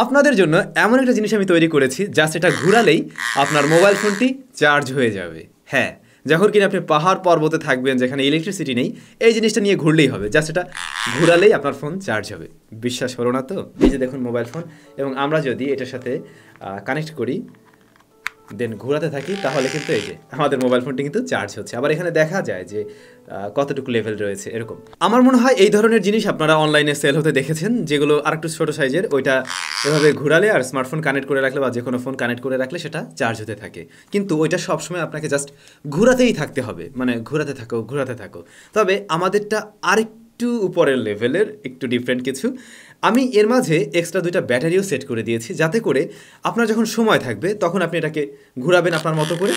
আপনাদের জন্য এমন একটা জিনিস আমি তৈরি করেছি জাস্ট এটা ঘোরালেই আপনার মোবাইল ফোনটি চার্জ হয়ে যাবে। হ্যাঁ, যখন কিনা আপনি পাহাড় পর্বতে থাকবেন যেখানে ইলেকট্রিসিটি নেই, এই জিনিসটা নিয়ে ঘুরলেই হবে, জাস্ট এটা ঘোরালেই আপনার ফোন চার্জ হবে। বিশ্বাস হলো না তো? এই যে দেখুন মোবাইল ফোন, এবং আমরা যদি এটার সাথে কানেক্ট করি দেন ঘোরাতে থাকি তাহলে কিন্তু এই যে আমাদের মোবাইল ফোনটি কিন্তু চার্জ হচ্ছে। আবার এখানে দেখা যায় যে কতটুকু লেভেল রয়েছে এরকম। আমার মনে হয় এই ধরনের জিনিস আপনারা অনলাইনে সেল হতে দেখেছেন, যেগুলো আরেকটু ছোটো সাইজের, ওইটা এভাবে ঘোরালে আর স্মার্টফোন কানেক্ট করে রাখলে বা যে কোনো ফোন কানেক্ট করে রাখলে সেটা চার্জ হতে থাকে। কিন্তু ওইটা সবসময় আপনাকে জাস্ট ঘোরাতেই থাকতে হবে, মানে ঘোরাতে থাকো। তবে আমাদেরটা আরেকটু উপরের লেভেলের, একটু ডিফারেন্ট কিছু। আমি এর মাঝে এক্সট্রা 2টা ব্যাটারিও সেট করে দিয়েছি, যাতে করে আপনার যখন সময় থাকবে তখন আপনি এটাকে ঘোরাবেন আপনার মতো করে,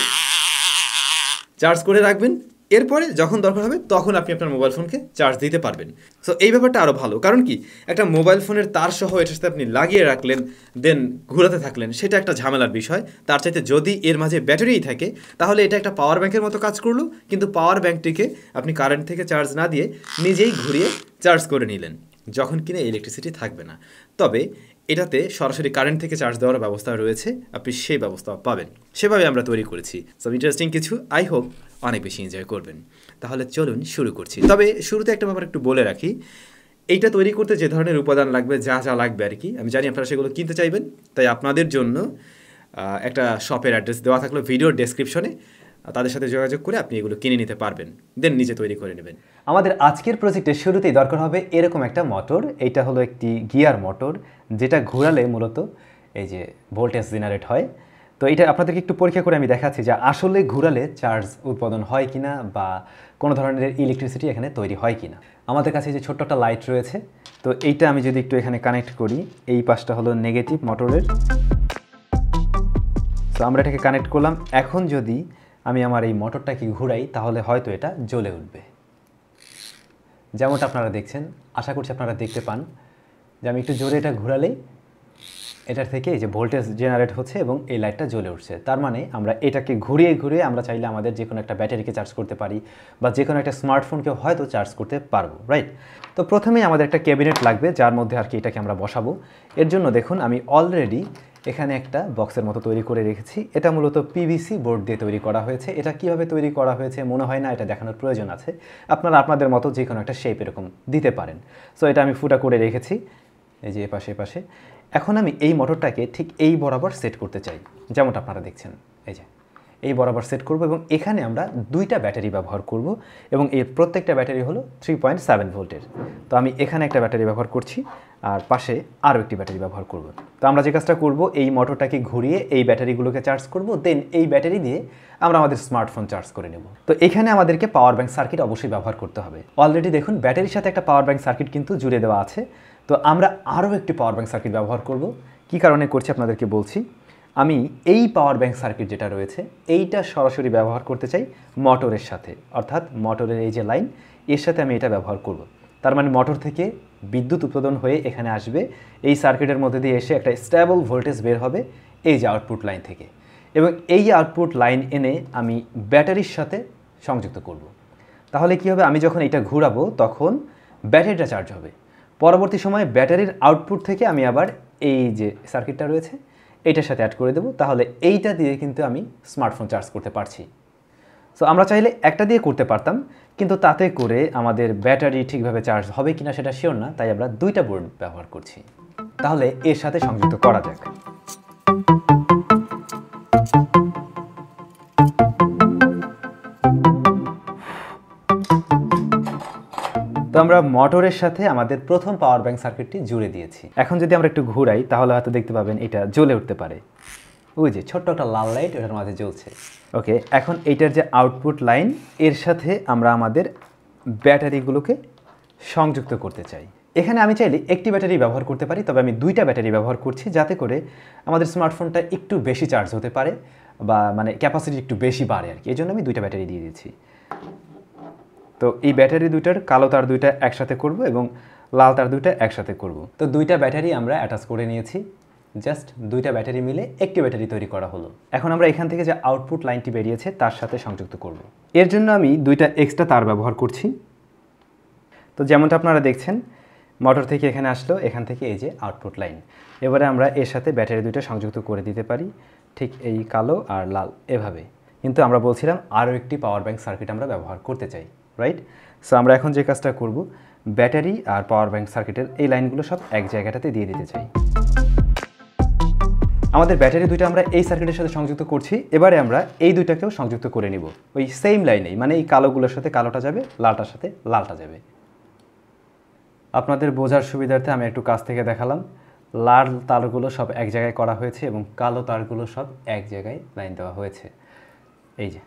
চার্জ করে রাখবেন, এরপরে যখন দরকার হবে তখন আপনি আপনার মোবাইল ফোনকে চার্জ দিতে পারবেন। সো এই ব্যাপারটা আরও ভালো, কারণ কি একটা মোবাইল ফোনের তার সহ এটার সাথে আপনি লাগিয়ে রাখলেন দেন ঘোরাতে থাকলেন, সেটা একটা ঝামেলার বিষয়। তার চাইতে যদি এর মাঝে ব্যাটারিই থাকে তাহলে এটা একটা পাওয়ার ব্যাংকের মতো কাজ করলো, কিন্তু পাওয়ার ব্যাংকটিকে আপনি কারেন্ট থেকে চার্জ না দিয়ে নিজেই ঘুরিয়ে চার্জ করে নিলেন যখন কিনা ইলেকট্রিসিটি থাকবে না। তবে এটাতে সরাসরি কারেন্ট থেকে চার্জ দেওয়ার ব্যবস্থা রয়েছে, আপনি সেই ব্যবস্থা পাবেন। সেভাবে আমরা তৈরি করেছি। সব ইন্টারেস্টিং কিছু, আই হোপ অনেক বেশি এনজয় করবেন। তাহলে চলুন শুরু করছি। তবে শুরুতে একটা ব্যাপার একটু বলে রাখি, এইটা তৈরি করতে যে ধরনের উপাদান লাগবে, যা লাগবে আর কি, আমি জানি আপনারা সেগুলো কিনতে চাইবেন, তাই আপনাদের জন্য একটা শপের অ্যাড্রেস দেওয়া থাকলো ভিডিওর ডেসক্রিপশনে, তাদের সাথে যোগাযোগ করে আপনি এগুলো কিনে নিতে পারবেন, দেন নিজে তৈরি করে নেবেন। আমাদের আজকের প্রজেক্টের শুরুতেই দরকার হবে এরকম একটা মোটর। এইটা হলো একটি গিয়ার মোটর, যেটা ঘোরালে মূলত এই যে ভোল্টেজ জেনারেট হয়। তো এটা আপনাদেরকে একটু পরীক্ষা করে আমি দেখাচ্ছি যে আসলে ঘোরালে চার্জ উৎপাদন হয় কিনা বা কোনো ধরনের ইলেকট্রিসিটি এখানে তৈরি হয় কিনা। আমাদের কাছে যে ছোট্ট একটা লাইট রয়েছে, তো এইটা আমি যদি একটু এখানে কানেক্ট করি, এই পাশটা হলো নেগেটিভ মোটরের। তো আমরা এটাকে কানেক্ট করলাম। এখন যদি আমি আমার এই মোটরটাকে ঘুরাই তাহলে হয়তো এটা জ্বলে উঠবে, যেমনটা আপনারা দেখছেন। আশা করছি আপনারা দেখতে পান যে আমি একটু জোরে এটা ঘোরালেই এটার থেকে এই যে ভোল্টেজ জেনারেট হচ্ছে এবং এই লাইটটা জ্বলে উঠছে। তার মানে আমরা এটাকে ঘুরিয়ে আমরা চাইলে আমাদের যে কোনো একটা ব্যাটারিকে চার্জ করতে পারি বা যে কোনো একটা স্মার্টফোনকেও হয়তো চার্জ করতে পারবো, রাইট? তো প্রথমেই আমাদের একটা ক্যাবিনেট লাগবে যার মধ্যে আর কি এটাকে আমরা বসাবো। এর জন্য দেখুন আমি অলরেডি এখানে একটা বক্সের মতো তৈরি করে রেখেছি। এটা মূলত পিভিসি বোর্ড দিয়ে তৈরি করা হয়েছে। এটা কিভাবে তৈরি করা হয়েছে মনে হয় না এটা দেখানোর প্রয়োজন আছে, আপনারা আপনাদের মতো যে কোনো একটা শেপ এরকম দিতে পারেন। সো এটা আমি ফুটা করে রেখেছি এই যে এপাশে। এখন আমি এই মোটরটাকে ঠিক এই বরাবর সেট করতে চাই, যেমনটা আপনারা দেখছেন এই যে এই বরাবর সেট করব, এবং এখানে আমরা 2টা ব্যাটারি ব্যবহার করব, এবং এর প্রত্যেকটা ব্যাটারি হলো 3.7 ভোল্টের। তো আমি এখানে একটা ব্যাটারি ব্যবহার করছি আর পাশে আরও একটি ব্যাটারি ব্যবহার করব। তো আমরা যে কাজটা করব, এই মোটরটাকে ঘুরিয়ে এই ব্যাটারিগুলোকে চার্জ করব, দেন এই ব্যাটারি দিয়ে আমরা আমাদের স্মার্টফোন চার্জ করে নেব। তো এখানে আমাদেরকে পাওয়ার ব্যাংক সার্কিট অবশ্যই ব্যবহার করতে হবে। অলরেডি দেখুন ব্যাটারির সাথে একটা পাওয়ার ব্যাংক সার্কিট কিন্তু জুড়ে দেওয়া আছে। তো আমরা আরও একটি পাওয়ার ব্যাংক সার্কিট ব্যবহার করব। কী কারণে করছি আপনাদেরকে বলছি। আমি এই পাওয়ার ব্যাংক সার্কিট যেটা রয়েছে এইটা সরাসরি ব্যবহার করতে চাই মোটরের সাথে, অর্থাৎ মোটরের এই যে লাইন, এর সাথে আমি এটা ব্যবহার করব। তার মানে মোটর থেকে বিদ্যুৎ উৎপাদন হয়ে এখানে আসবে, এই সার্কিটের মধ্যে দিয়ে এসে একটা স্টেবল ভোল্টেজ বের হবে এই যে আউটপুট লাইন থেকে, এবং এই আউটপুট লাইন এনে আমি ব্যাটারির সাথে সংযুক্ত করব। তাহলে কী হবে, আমি যখন এটা ঘোরাবো তখন ব্যাটারিটা চার্জ হবে। পরবর্তী সময়ে ব্যাটারির আউটপুট থেকে আমি আবার এই যে সার্কিটটা রয়েছে এইটার সাথে অ্যাড করে দেবো, তাহলে এইটা দিয়ে কিন্তু আমি স্মার্টফোন চার্জ করতে পারছি। সো আমরা চাইলে একটা দিয়ে করতে পারতাম, কিন্তু তাতে করে আমাদের ব্যাটারি ঠিকভাবে চার্জ হবে কিনা সেটা শিওর না, তাই আমরা 2টা বোর্ড ব্যবহার করছি। তাহলে এর সাথে সংযুক্ত করা যাক। তো আমরা মোটরের সাথে আমাদের প্রথম পাওয়ার ব্যাংক সার্কিটটি জুড়ে দিয়েছি। এখন যদি আমরা একটু ঘুরাই তাহলে হয়তো দেখতে পাবেন এটা জ্বলে উঠতে পারে। ওই যে ছোট্ট একটা লাল লাইট ওটার মাঝে জ্বলছে। ওকে, এখন এইটার যে আউটপুট লাইন এর সাথে আমরা আমাদের ব্যাটারিগুলোকে সংযুক্ত করতে চাই। এখানে আমি চাইলে একটি ব্যাটারি ব্যবহার করতে পারি, তবে আমি 2টা ব্যাটারি ব্যবহার করছি যাতে করে আমাদের স্মার্টফোনটা একটু বেশি চার্জ হতে পারে বা মানে ক্যাপাসিটি একটু বেশি বাড়ে আর কি। এই জন্য আমি 2টা ব্যাটারি দিয়ে দিচ্ছি। তো এই ব্যাটারি 2টার কালো তার 2টা একসাথে করব এবং লাল তার 2টা একসাথে করব। তো 2টা ব্যাটারি আমরা অ্যাটাচ করে নিয়েছি, জাস্ট 2টা ব্যাটারি মিলে একটি ব্যাটারি তৈরি করা হলো। এখন আমরা এখান থেকে যে আউটপুট লাইনটি বেরিয়েছে তার সাথে সংযুক্ত করব। এর জন্য আমি 2টা এক্সট্রা তার ব্যবহার করছি। তো যেমনটা আপনারা দেখছেন মোটর থেকে এখানে আসলো, এখান থেকে এই যে আউটপুট লাইন। এবারে আমরা এর সাথে ব্যাটারি দুটো সংযুক্ত করে দিতে পারি, ঠিক এই কালো আর লাল এভাবে। কিন্তু আমরা বলছিলাম আরও একটি পাওয়ার ব্যাংক সার্কিট আমরা ব্যবহার করতে চাই, রাইট? সো আমরা এখন যে কাজটা করব, ব্যাটারি আর পাওয়ার ব্যাংক সার্কিটের এই লাইনগুলো সব এক জায়গাটাতে দিয়ে দিতে চাই। আমাদের ব্যাটারি দুইটা আমরা এই সার্কিটের সাথে সংযুক্ত করছি, এবারে আমরা এই দুইটাকেও সংযুক্ত করে নিব ওই সেম লাইনেই, মানে এই কালোগুলোর সাথে কালোটা যাবে, লালটার সাথে লালটা যাবে। আপনাদের বোঝার সুবিধার্থে আমি একটু কাছ থেকে দেখালাম। লাল তারগুলো সব এক জায়গায় করা হয়েছে এবং কালো তারগুলো সব এক জায়গায় লাইন দেওয়া হয়েছে। এই যে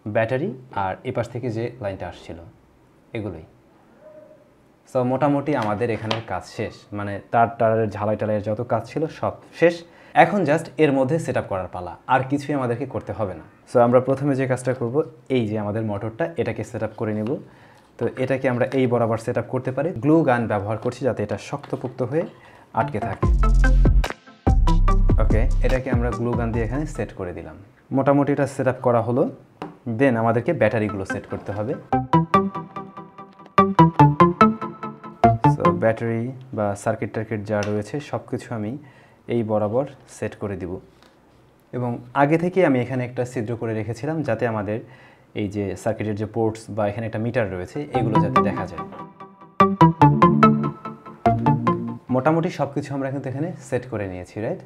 ব্যাটারি আর এপাশ থেকে যে লাইনটা আসছিল এগুলোই। সো মোটামুটি আমাদের এখানের কাজ শেষ, মানে তারের ঝালাই টালাইয়ের যত কাজ ছিল সব শেষ। এখন জাস্ট এর মধ্যে সেট আপ করার পালা, আর কিছুই আমাদেরকে করতে হবে না। সো আমরা প্রথমে যে কাজটা করব, এই যে আমাদের মোটরটা এটাকে সেট আপ করে নেব। তো এটাকে আমরা এই বরাবর সেট আপ করতে পারি, গ্লু গান ব্যবহার করছি যাতে এটা শক্তপোক্ত হয়ে আটকে থাকে। ওকে, এটাকে আমরা গ্লু গান দিয়ে এখানে সেট করে দিলাম। মোটামুটি এটা সেট আপ করা হলো। দেন আমাদেরকে ব্যাটারিগুলো সেট করতে হবে। সো ব্যাটারি বা সার্কিট টার্কিট যা রয়েছে সব কিছু আমি এই বরাবর সেট করে দিব। এবং আগে থেকে আমি এখানে একটা ছিদ্র করে রেখেছিলাম যাতে আমাদের এই যে সার্কিটের যে পোর্টস বা এখানে একটা মিটার রয়েছে এগুলো যাতে দেখা যায়। মোটামুটি সব কিছু আমরা কিন্তু এখানে সেট করে নিয়েছি, রাইট?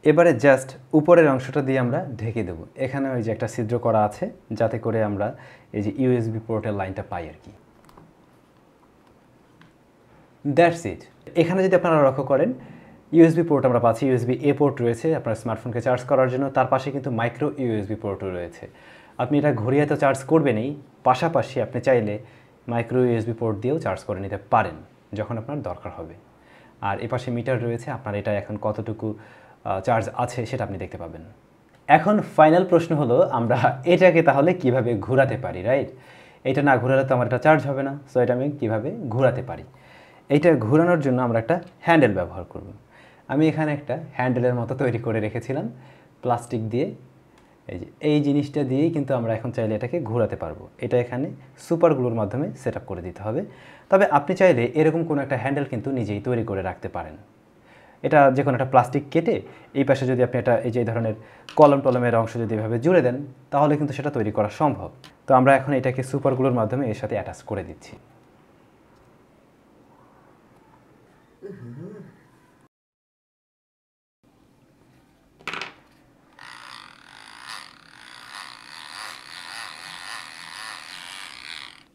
এবারে জাস্ট উপরের অংশটা দিয়ে আমরা ঢেকে দেব। এখানে ওই যে একটা ছিদ্র করা আছে যাতে করে আমরা এই যে ইউএসবি পোর্টের লাইনটা পাই আর কি। That's it. এখানে যদি আপনারা লক্ষ্য করেন, ইউএসবি পোর্ট আমরা পাচ্ছি, ইউএসবি এ পোর্ট রয়েছে আপনার স্মার্টফোনকে চার্জ করার জন্য, তার পাশে কিন্তু মাইক্রো ইউএসবি পোর্টও রয়েছে। আপনি এটা ঘুরিয়ে তো চার্জ করবেনই, পাশাপাশি আপনি চাইলে মাইক্রো ইউএসবি পোর্ট দিয়েও চার্জ করে নিতে পারেন যখন আপনার দরকার হবে। আর এ পাশে মিটার রয়েছে, আপনার এটা এখন কতটুকু চার্জ আছে সেটা আপনি দেখতে পাবেন। এখন ফাইনাল প্রশ্ন হলো, আমরা এটাকে তাহলে কিভাবে ঘোরাতে পারি, রাইট? এটা না ঘোরালে তো আমার এটা চার্জ হবে না। সো এটা আমি কীভাবে ঘোরাতে পারি, এইটা ঘোরানোর জন্য আমরা একটা হ্যান্ডেল ব্যবহার করব। আমি এখানে একটা হ্যান্ডেলের মতো তৈরি করে রেখেছিলাম প্লাস্টিক দিয়ে। এই যে এই জিনিসটা দিয়েই কিন্তু আমরা এখন চাইলে এটাকে ঘোরাতে পারবো। এটা এখানে সুপার গ্লুর মাধ্যমে সেট আপ করে দিতে হবে। তবে আপনি চাইলে এরকম কোনো একটা হ্যান্ডেল কিন্তু নিজেই তৈরি করে রাখতে পারেন। এটা যে কোনো একটা প্লাস্টিক কেটে এই পাশে যদি আপনি এটা এই যে ধরনের কলম টলমের অংশ যদি এভাবে জুড়ে দেন তাহলে কিন্তু সেটা তৈরি করা সম্ভব। তো আমরা এখন এটাকে সুপার গ্লুর মাধ্যমে এর সাথে অ্যাটাচ করে দিচ্ছি।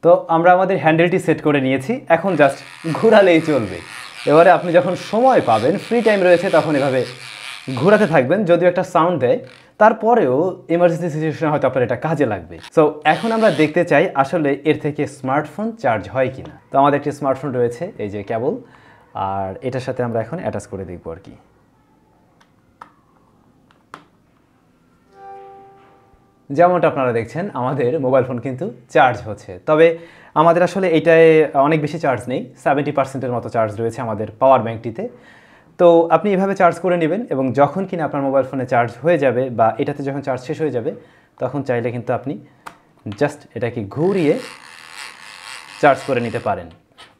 তো আমরা আমাদের হ্যান্ডেলটি সেট করে নিয়েছি, এখন জাস্ট ঘোরালেই চলবে। এবারে আপনি যখন সময় পাবেন, ফ্রি টাইম রয়েছে, তখন এভাবে ঘোরাতে থাকবেন। যদিও একটা সাউন্ড দেয়, তারপরেও এমার্জেন্সি সিচুয়েশনে হয়তো আপনার এটা কাজে লাগবে। সো এখন আমরা দেখতে চাই আসলে এর থেকে স্মার্টফোন চার্জ হয় কিনা। তো আমাদের একটি স্মার্টফোন রয়েছে, এই যে কেবল, আর এটার সাথে আমরা এখন অ্যাটাচ করে দেখব আর কি। যেমনটা আপনারা দেখছেন আমাদের মোবাইল ফোন কিন্তু চার্জ হচ্ছে। তবে আমাদের আসলে এইটায় অনেক বেশি চার্জ নেই, 70%-এর মতো চার্জ রয়েছে আমাদের পাওয়ার ব্যাঙ্কটিতে। তো আপনি এভাবে চার্জ করে নেবেন এবং যখন কিনা আপনার মোবাইল ফোনে চার্জ হয়ে যাবে বা এটাতে যখন চার্জ শেষ হয়ে যাবে তখন চাইলে কিন্তু আপনি জাস্ট এটাকে ঘুরিয়ে চার্জ করে নিতে পারেন।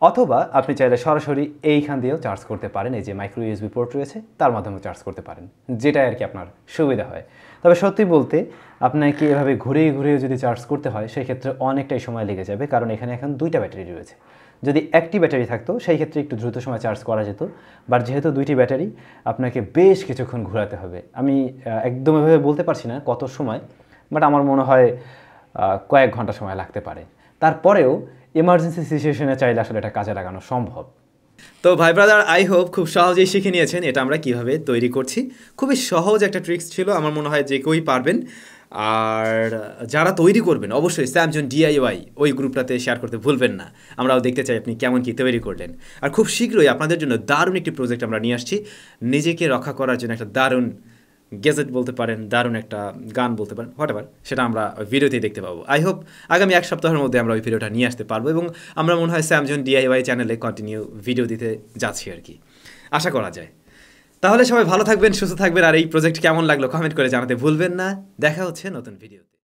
অথবা আপনি চাইলে সরাসরি এইখান দিয়েও চার্জ করতে পারেন, এই যে মাইক্রো ইউএসবি পোর্ট রয়েছে তার মাধ্যমে চার্জ করতে পারেন, যেটাই আর কি আপনার সুবিধা হয়। তবে সত্যি বলতে আপনাকে এভাবে ঘুরিয়ে ঘুরিয়ে যদি চার্জ করতে হয় সেই ক্ষেত্রে অনেকটাই সময় লেগে যাবে, কারণ এখানে এখন দুইটা ব্যাটারি রয়েছে। যদি একটি ব্যাটারি থাকতো সেই ক্ষেত্রে একটু দ্রুত সময় চার্জ করা যেত, বাট যেহেতু দুইটি ব্যাটারি আপনাকে বেশ কিছুক্ষণ ঘোরাতে হবে। আমি একদম এভাবে বলতে পারছি না কত সময়, বাট আমার মনে হয় কয়েক ঘন্টা সময় লাগতে পারে। তারপরেও এমার্জেন্সি সিচুয়েশনে চাইলে আসলে এটা কাজে লাগানো সম্ভব। তো ভাই ব্রাদার, আই হোপ খুব সহজেই শিখে নিয়েছেন এটা আমরা কিভাবে তৈরি করছি। খুবই সহজ একটা ট্রিক্স ছিল, আমার মনে হয় যে কেউই পারবেন। আর যারা তৈরি করবেন অবশ্যই SamZone DIY ওই গ্রুপটাতে শেয়ার করতে ভুলবেন না। আমরাও দেখতে চাই আপনি কেমন কি তৈরি করলেন। আর খুব শীঘ্রই আপনাদের জন্য দারুণ একটি প্রজেক্ট আমরা নিয়ে আসছি, নিজেকে রক্ষা করার জন্য একটা দারুণ গ্যাজেট বলতে পারেন, দারুণ একটা গান বলতে পারেন, হোয়াটএভার, সেটা আমরা ভিডিওতেই দেখতে পাবো। আই হোপ আগামী এক সপ্তাহের মধ্যে আমরা ওই ভিডিওটা নিয়ে আসতে পারবো এবং আমরা মনে হয় SamZone DIY চ্যানেলে কন্টিনিউ ভিডিও দিতে যাচ্ছি আর কি, আশা করা যায়। তাহলে সবাই ভালো থাকবেন, সুস্থ থাকবেন, আর এই প্রজেক্ট কেমন লাগলো কমেন্ট করে জানাতে ভুলবেন না। দেখা হচ্ছে নতুন ভিডিওতে।